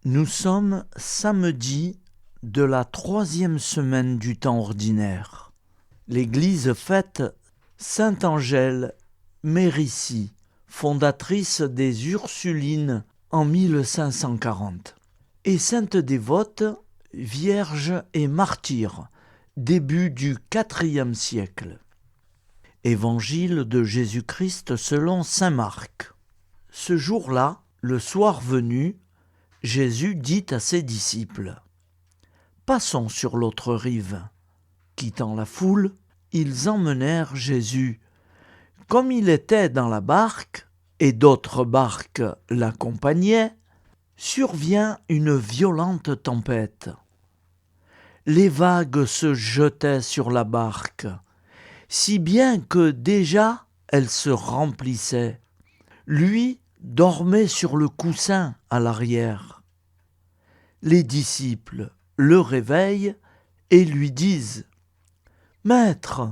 Nous sommes samedi de la 3e semaine du temps ordinaire. L'Église fête Sainte Angèle Mérici, fondatrice des Ursulines en 1540, et sainte dévote, vierge et martyre, début du IVe siècle. Évangile de Jésus-Christ selon saint Marc. Ce jour-là, le soir venu, Jésus dit à ses disciples : « Passons sur l'autre rive. » Quittant la foule, ils emmenèrent Jésus. Comme il était dans la barque, et d'autres barques l'accompagnaient, survient une violente tempête. Les vagues se jetaient sur la barque, si bien que déjà elle se remplissait. Lui dormait sur le coussin à l'arrière. Les disciples le réveillent et lui disent : « Maître,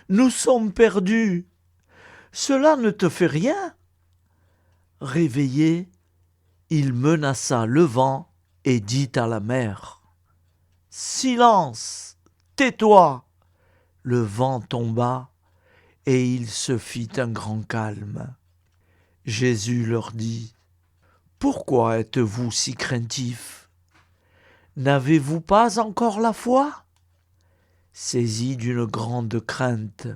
nous sommes perdus. Cela ne te fait rien ?» Réveillé, il menaça le vent et dit à la mer : « Silence, tais-toi !» Le vent tomba et il se fit un grand calme. Jésus leur dit : « Pourquoi êtes-vous si craintifs ? N'avez-vous pas encore la foi ? » Saisis d'une grande crainte,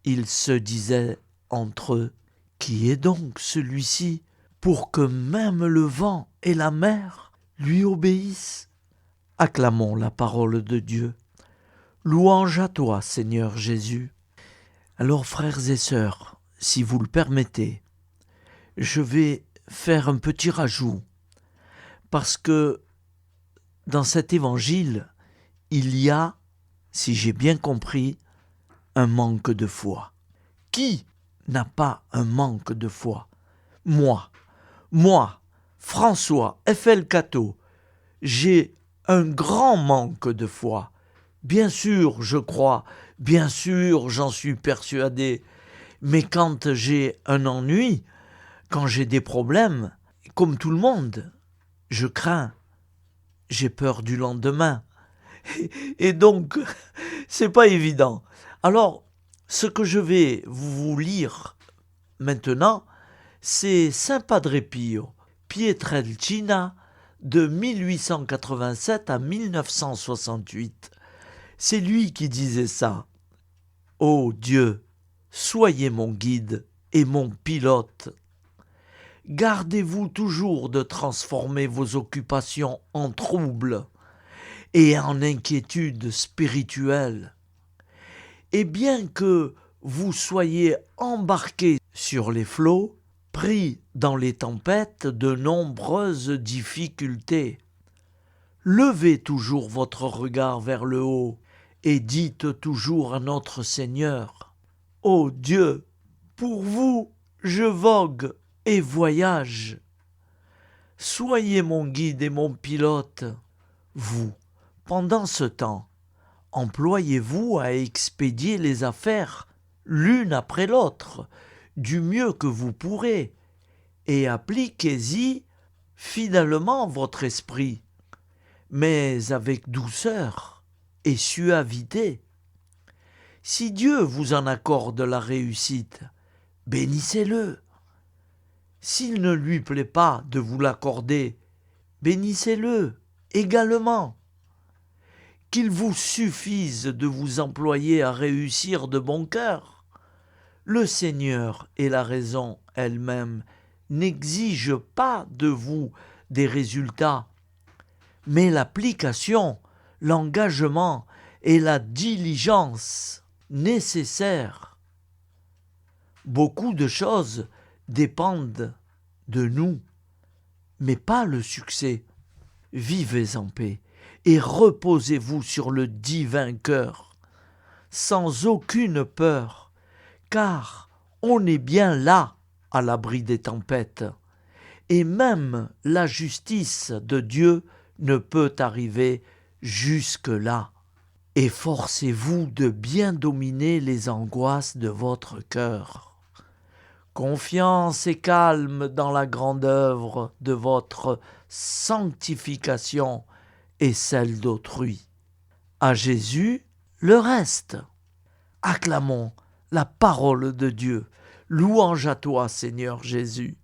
ils se disaient entre eux : « Qui est donc celui-ci pour que même le vent et la mer lui obéissent ?» Acclamons la parole de Dieu. Louange à toi, Seigneur Jésus. Alors, frères et sœurs, si vous le permettez, je vais faire un petit rajout, parce que dans cet évangile, il y a, si j'ai bien compris, un manque de foi. Qui n'a pas un manque de foi ? Moi, François F.L. Cateau, j'ai un grand manque de foi. Bien sûr, je crois, bien sûr, j'en suis persuadé, mais quand j'ai un ennui, quand j'ai des problèmes, comme tout le monde, je crains, j'ai peur du lendemain. Et donc, c'est pas évident. Alors, ce que je vais vous lire maintenant, c'est Saint Padre Pio, Pietrelcina, de 1887 à 1968. C'est lui qui disait ça. « Ô Dieu, soyez mon guide et mon pilote. Gardez-vous toujours de transformer vos occupations en troubles et en inquiétudes spirituelles. Et bien que vous soyez embarqués sur les flots, pris dans les tempêtes de nombreuses difficultés, levez toujours votre regard vers le haut et dites toujours à notre Seigneur : « Ô Dieu, pour vous, je vogue et voyage. Soyez mon guide et mon pilote. Vous, pendant ce temps, employez-vous à expédier les affaires l'une après l'autre, du mieux que vous pourrez, et appliquez-y fidèlement votre esprit, mais avec douceur et suavité. Si Dieu vous en accorde la réussite, bénissez-le. S'il ne lui plaît pas de vous l'accorder, bénissez-le également. Qu'il vous suffise de vous employer à réussir de bon cœur. Le Seigneur et la raison elle-même n'exigent pas de vous des résultats, mais l'application, l'engagement et la diligence nécessaires. Beaucoup de choses dépendent de nous, mais pas le succès. Vivez en paix et reposez-vous sur le divin cœur, sans aucune peur, car on est bien là, à l'abri des tempêtes, et même la justice de Dieu ne peut arriver jusque-là. Efforcez-vous de bien dominer les angoisses de votre cœur. Confiance et calme dans la grande œuvre de votre sanctification et celle d'autrui. À Jésus, le reste. Acclamons la parole de Dieu. Louange à toi, Seigneur Jésus.